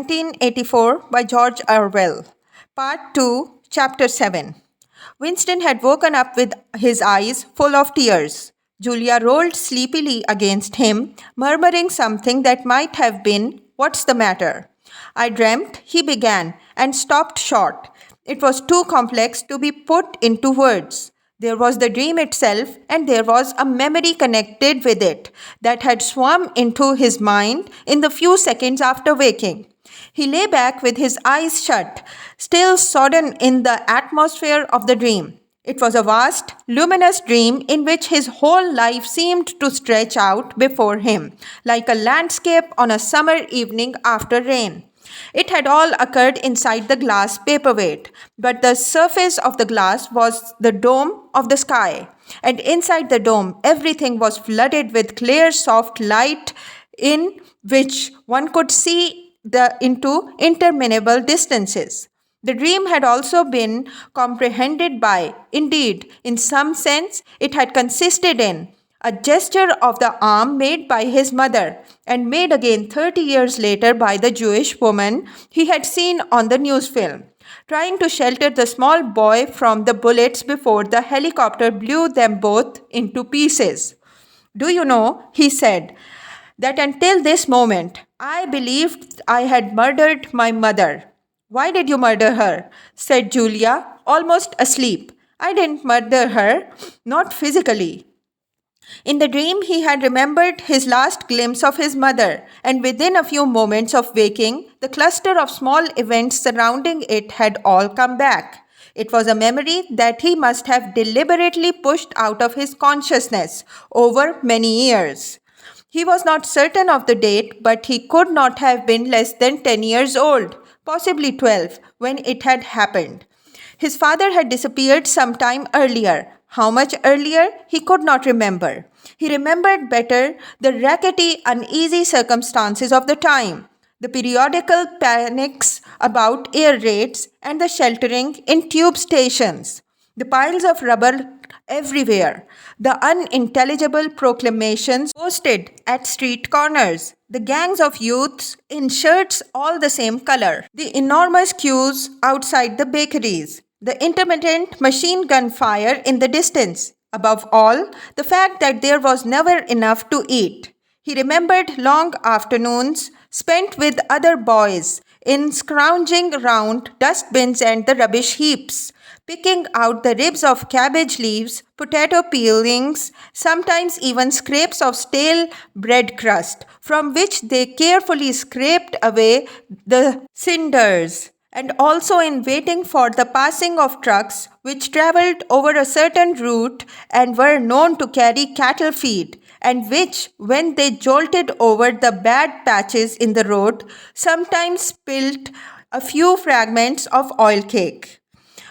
1984 by George Orwell. Part 2, Chapter 7. Winston had woken up with his eyes full of tears. Julia rolled sleepily against him, murmuring something that might have been, "What's the matter?" "I dreamt," he began, and stopped short. It was too complex to be put into words. There was the dream itself, and there was a memory connected with it that had swum into his mind in the few seconds after waking. He lay back with his eyes shut, still sodden in the atmosphere of the dream. It was a vast, luminous dream in which his whole life seemed to stretch out before him, like a landscape on a summer evening after rain. It had all occurred inside the glass paperweight, but the surface of the glass was the dome of the sky, and inside the dome everything was flooded with clear, soft light in which one could see into interminable distances. The dream had also been comprehended by, indeed, in some sense, it had consisted in a gesture of the arm made by his mother, and made again 30 years later by the Jewish woman he had seen on the news film, trying to shelter the small boy from the bullets before the helicopter blew them both into pieces. "Do you know," he said, "that until this moment I believed I had murdered my mother." "Why did you murder her?" said Julia, almost asleep. "I didn't murder her, not physically." In the dream, he had remembered his last glimpse of his mother, and within a few moments of waking, the cluster of small events surrounding it had all come back. It was a memory that he must have deliberately pushed out of his consciousness over many years. He was not certain of the date, but he could not have been less than 10 years old, possibly 12, when it had happened. His father had disappeared some time earlier. How much earlier, he could not remember. He remembered better the rackety, uneasy circumstances of the time, the periodical panics about air raids and the sheltering in tube stations, the piles of rubber everywhere, the unintelligible proclamations posted at street corners, the gangs of youths in shirts all the same color, the enormous queues outside the bakeries, the intermittent machine gun fire in the distance. Above all, the fact that there was never enough to eat. He remembered long afternoons spent with other boys in scrounging round dustbins and the rubbish heaps, picking out the ribs of cabbage leaves, potato peelings, sometimes even scraps of stale bread crust, from which they carefully scraped away the cinders, and also in waiting for the passing of trucks which travelled over a certain route and were known to carry cattle feed, and which, when they jolted over the bad patches in the road, sometimes spilled a few fragments of oil cake.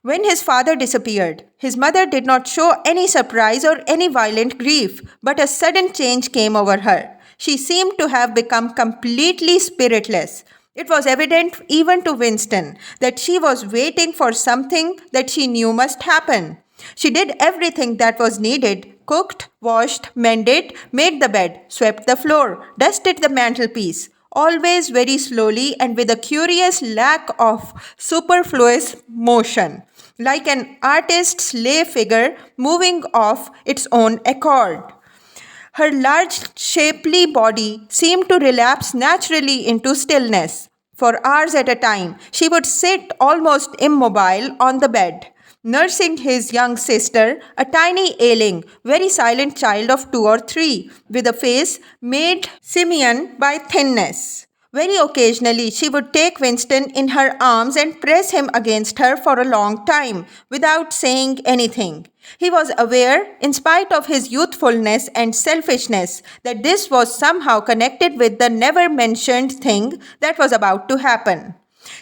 When his father disappeared, his mother did not show any surprise or any violent grief, but a sudden change came over her. She seemed to have become completely spiritless. It was evident even to Winston that she was waiting for something that she knew must happen. She did everything that was needed: cooked, washed, mended, made the bed, swept the floor, dusted the mantelpiece, always very slowly and with a curious lack of superfluous motion, like an artist's lay figure moving of its own accord. Her large, shapely body seemed to relapse naturally into stillness. For hours at a time, she would sit almost immobile on the bed, nursing his young sister, a tiny, ailing, very silent child of 2 or 3, with a face made simian by thinness. Very occasionally, she would take Winston in her arms and press him against her for a long time, without saying anything. He was aware, in spite of his youthfulness and selfishness, that this was somehow connected with the never-mentioned thing that was about to happen.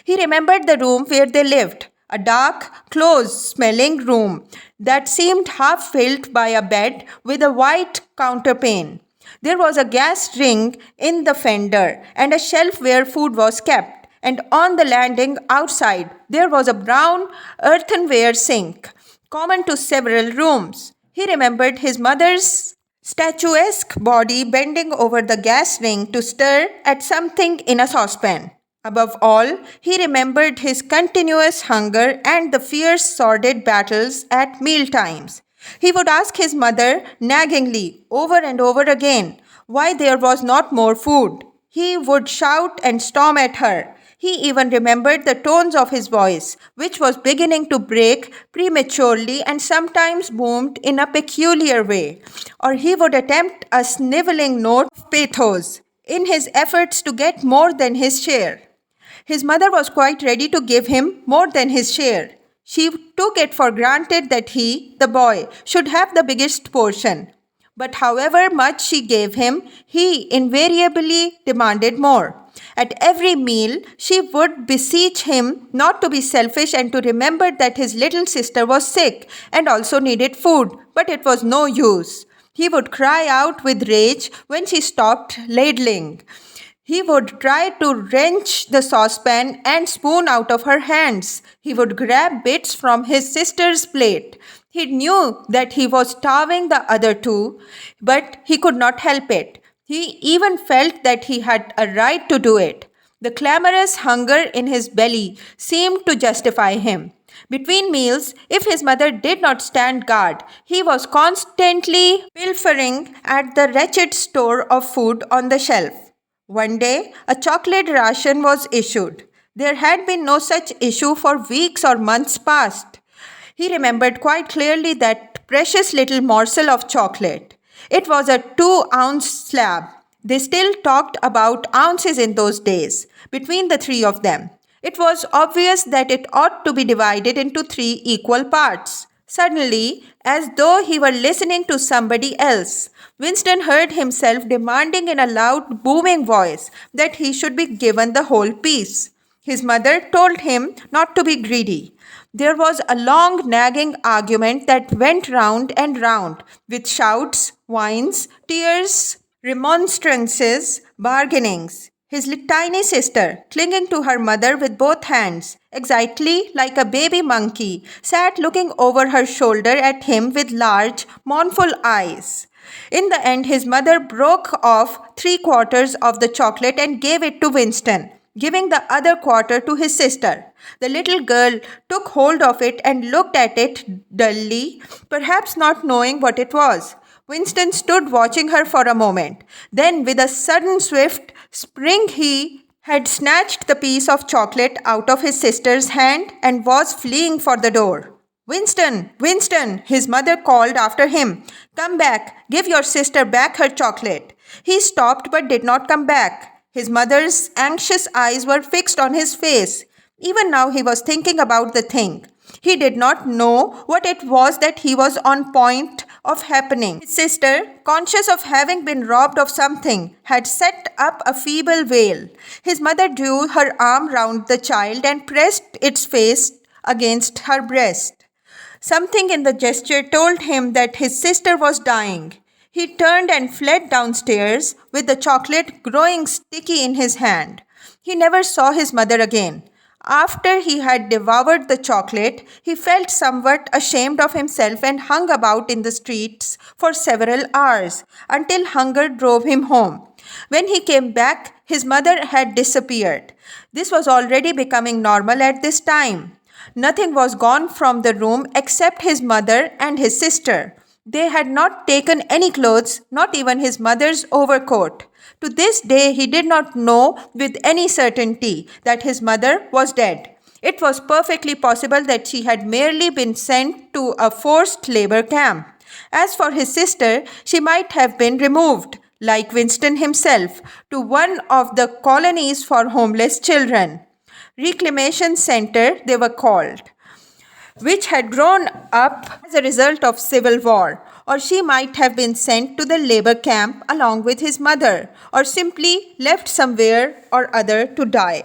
He remembered the room where they lived, a dark, close-smelling room that seemed half filled by a bed with a white counterpane. There was a gas ring in the fender and a shelf where food was kept, and on the landing outside there was a brown earthenware sink, common to several rooms. He remembered his mother's statuesque body bending over the gas ring to stir at something in a saucepan. Above all, he remembered his continuous hunger and the fierce sordid battles at mealtimes. He would ask his mother naggingly over and over again why there was not more food. He would shout and storm at her. He even remembered the tones of his voice, which was beginning to break prematurely and sometimes boomed in a peculiar way. Or he would attempt a sniveling note of pathos in his efforts to get more than his share. His mother was quite ready to give him more than his share. She took it for granted that he, the boy, should have the biggest portion. But however much she gave him, he invariably demanded more. At every meal, she would beseech him not to be selfish and to remember that his little sister was sick and also needed food, but it was no use. He would cry out with rage when she stopped ladling. He would try to wrench the saucepan and spoon out of her hands. He would grab bits from his sister's plate. He knew that he was starving the other two, but he could not help it. He even felt that he had a right to do it. The clamorous hunger in his belly seemed to justify him. Between meals, if his mother did not stand guard, he was constantly pilfering at the wretched store of food on the shelf. One day, a chocolate ration was issued. There had been no such issue for weeks or months past. He remembered quite clearly that precious little morsel of chocolate. It was a 2-ounce slab. They still talked about ounces in those days, between the three of them. It was obvious that it ought to be divided into 3 equal parts. Suddenly, as though he were listening to somebody else, Winston heard himself demanding in a loud, booming voice that he should be given the whole piece. His mother told him not to be greedy. There was a long, nagging argument that went round and round, with shouts, whines, tears, remonstrances, bargainings. His tiny sister, clinging to her mother with both hands, exactly like a baby monkey, sat looking over her shoulder at him with large, mournful eyes. In the end, his mother broke off 3/4 of the chocolate and gave it to Winston, giving the other quarter to his sister. The little girl took hold of it and looked at it dully, perhaps not knowing what it was. Winston stood watching her for a moment. Then, with a sudden swift spring, he had snatched the piece of chocolate out of his sister's hand and was fleeing for the door. "Winston! Winston!" his mother called after him. "Come back! Give your sister back her chocolate!" He stopped but did not come back. His mother's anxious eyes were fixed on his face. Even now he was thinking about the thing. He did not know what it was that he was on point of happening. His sister, conscious of having been robbed of something, had set up a feeble wail. His mother drew her arm round the child and pressed its face against her breast. Something in the gesture told him that his sister was dying. He turned and fled downstairs with the chocolate growing sticky in his hand. He never saw his mother again. After he had devoured the chocolate, he felt somewhat ashamed of himself and hung about in the streets for several hours, until hunger drove him home. When he came back, his mother had disappeared. This was already becoming normal at this time. Nothing was gone from the room except his mother and his sister. They had not taken any clothes, not even his mother's overcoat. To this day, he did not know with any certainty that his mother was dead. It was perfectly possible that she had merely been sent to a forced labor camp. As for his sister, she might have been removed, like Winston himself, to one of the colonies for homeless children. Reclamation Center, they were called, which had grown up as a result of civil war, or she might have been sent to the labor camp along with his mother, or simply left somewhere or other to die.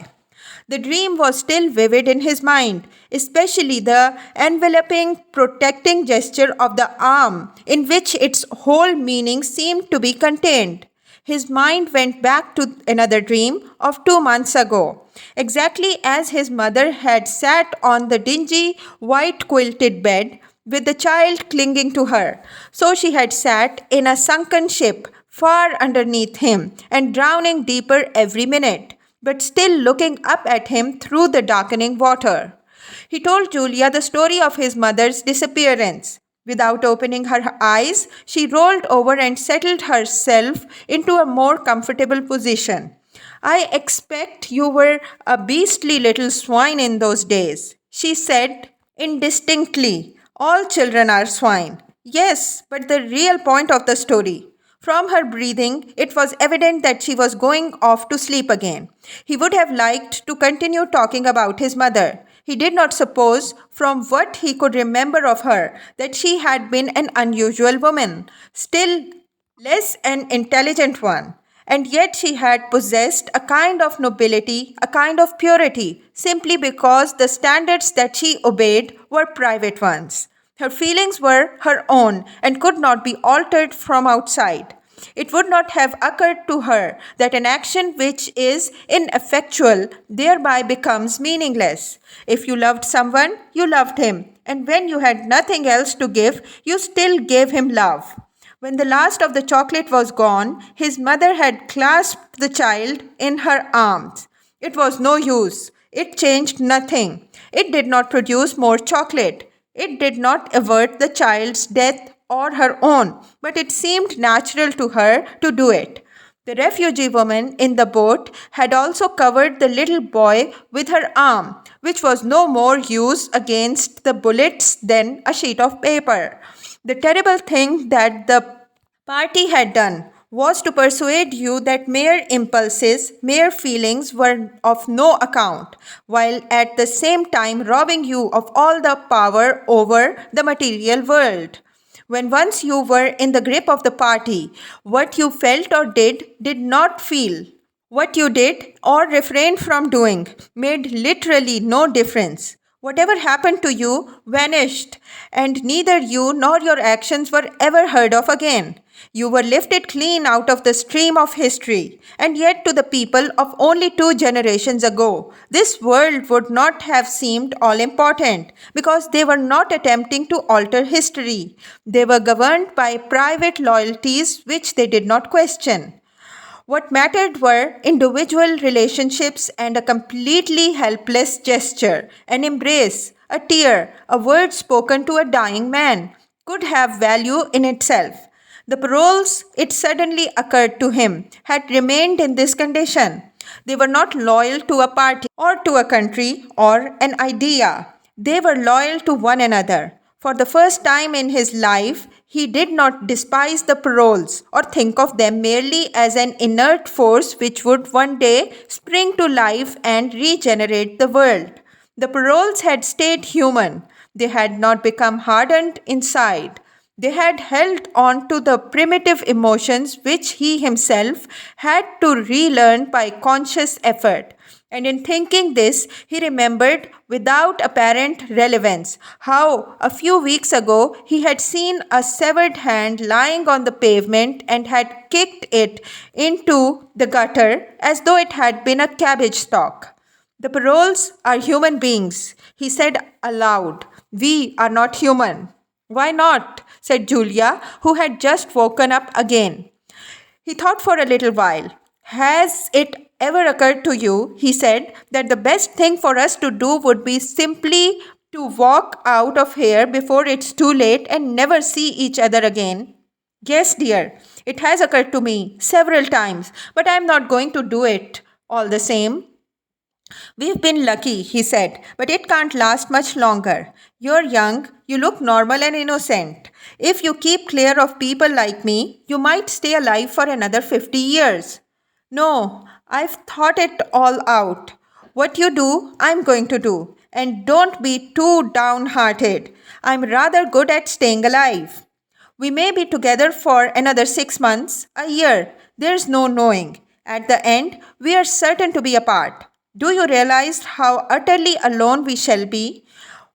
The dream was still vivid in his mind, especially the enveloping, protecting gesture of the arm, in which its whole meaning seemed to be contained. His mind went back to another dream of 2 months ago. Exactly as his mother had sat on the dingy, white quilted bed, with the child clinging to her, so she had sat in a sunken ship, far underneath him, and drowning deeper every minute. but still looking up at him through the darkening water. He told Julia the story of his mother's disappearance. Without opening her eyes, she rolled over and settled herself into a more comfortable position. I expect you were a beastly little swine in those days, she said indistinctly. All children are swine. Yes, but the real point of the story. From her breathing, it was evident that she was going off to sleep again. He would have liked to continue talking about his mother. He did not suppose, from what he could remember of her, that she had been an unusual woman, still less an intelligent one. And yet she had possessed a kind of nobility, a kind of purity, simply because the standards that she obeyed were private ones. Her feelings were her own and could not be altered from outside. It would not have occurred to her that an action which is ineffectual thereby becomes meaningless. If you loved someone, you loved him, and when you had nothing else to give, you still gave him love. When the last of the chocolate was gone, his mother had clasped the child in her arms. It was no use. It changed nothing. It did not produce more chocolate. It did not avert the child's death or her own, but it seemed natural to her to do it. The refugee woman in the boat had also covered the little boy with her arm, which was no more use against the bullets than a sheet of paper. The terrible thing that the party had done was to persuade you that mere impulses, mere feelings were of no account, while at the same time robbing you of all the power over the material world. When once you were in the grip of the party, what you felt or did not feel. What you did or refrained from doing made literally no difference. Whatever happened to you vanished, and neither you nor your actions were ever heard of again. You were lifted clean out of the stream of history, and yet to the people of only 2 generations ago, this world would not have seemed all important, because they were not attempting to alter history. They were governed by private loyalties which they did not question. What mattered were individual relationships and a completely helpless gesture, an embrace, a tear, a word spoken to a dying man could have value in itself. The paroles, it suddenly occurred to him, had remained in this condition. They were not loyal to a party or to a country or an idea. They were loyal to one another. For the first time in his life, he did not despise the paroles or think of them merely as an inert force which would one day spring to life and regenerate the world. The paroles had stayed human. They had not become hardened inside. They had held on to the primitive emotions which he himself had to relearn by conscious effort. And in thinking this, he remembered without apparent relevance how a few weeks ago he had seen a severed hand lying on the pavement and had kicked it into the gutter as though it had been a cabbage stalk. The paroles are human beings, he said aloud. We are not human. Why not? Said Julia, who had just woken up again. He thought for a little while. Has it ever occurred to you, he said, that the best thing for us to do would be simply to walk out of here before it's too late and never see each other again? Yes, dear, it has occurred to me several times, but I am not going to do it all the same. We've been lucky, he said, but it can't last much longer. You're young, you look normal and innocent. If you keep clear of people like me, you might stay alive for another 50 years. No, I've thought it all out. What you do, I'm going to do. And don't be too downhearted. I'm rather good at staying alive. We may be together for another 6 months, a year. There's no knowing. At the end, we are certain to be apart. Do you realize how utterly alone we shall be?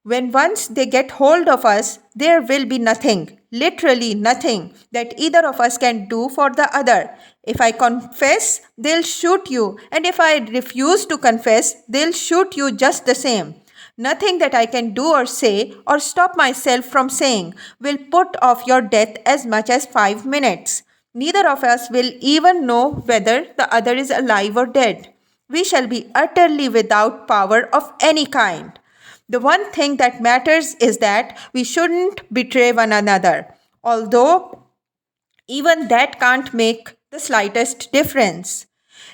When once they get hold of us, there will be nothing, literally nothing, that either of us can do for the other. If I confess, they'll shoot you, and if I refuse to confess, they'll shoot you just the same. Nothing that I can do or say, or stop myself from saying, will put off your death as much as 5 minutes. Neither of us will even know whether the other is alive or dead. We shall be utterly without power of any kind. The one thing that matters is that we shouldn't betray one another, although even that can't make the slightest difference.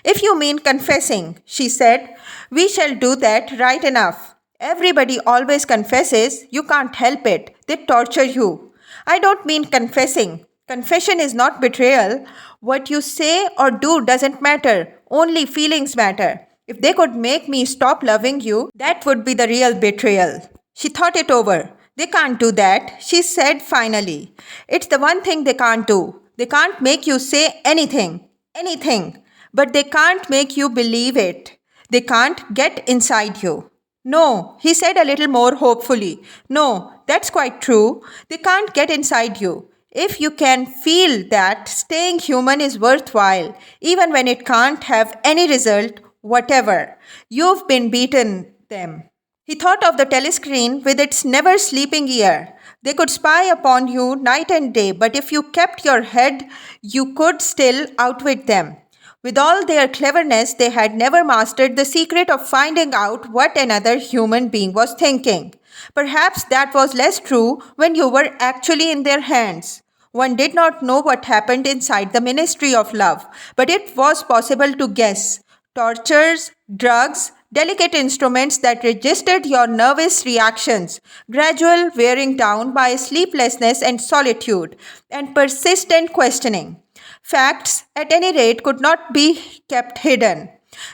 If you mean confessing, she said, we shall do that right enough. Everybody always confesses, you can't help it, they torture you. I don't mean confessing. Confession is not betrayal. What you say or do doesn't matter, only feelings matter. If they could make me stop loving you, that would be the real betrayal. She thought it over. They can't do that, she said finally. It's the one thing they can't do. They can't make you say anything, anything, but they can't make you believe it. They can't get inside you. No, he said a little more hopefully. No, that's quite true. They can't get inside you. If you can feel that staying human is worthwhile, even when it can't have any result whatever, you've been beaten them. He thought of the telescreen with its never sleeping ear. They could spy upon you night and day, but if you kept your head, you could still outwit them. With all their cleverness, they had never mastered the secret of finding out what another human being was thinking. Perhaps that was less true when you were actually in their hands. One did not know what happened inside the ministry of love, but it was possible to guess. Tortures, drugs, delicate instruments that registered your nervous reactions, gradual wearing down by sleeplessness and solitude, and persistent questioning. Facts, at any rate, could not be kept hidden.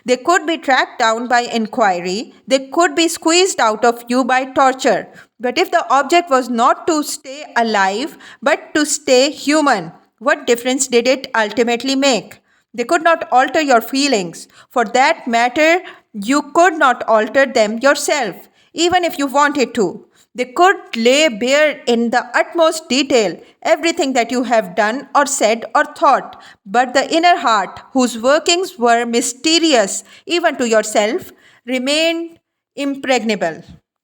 They could be tracked down by inquiry, they could be squeezed out of you by torture. But if the object was not to stay alive, but to stay human, what difference did it ultimately make? They could not alter your feelings. For that matter, you could not alter them yourself, even if you wanted to. They could lay bare in the utmost detail everything that you have done or said or thought, but the inner heart, whose workings were mysterious even to yourself, remained impregnable.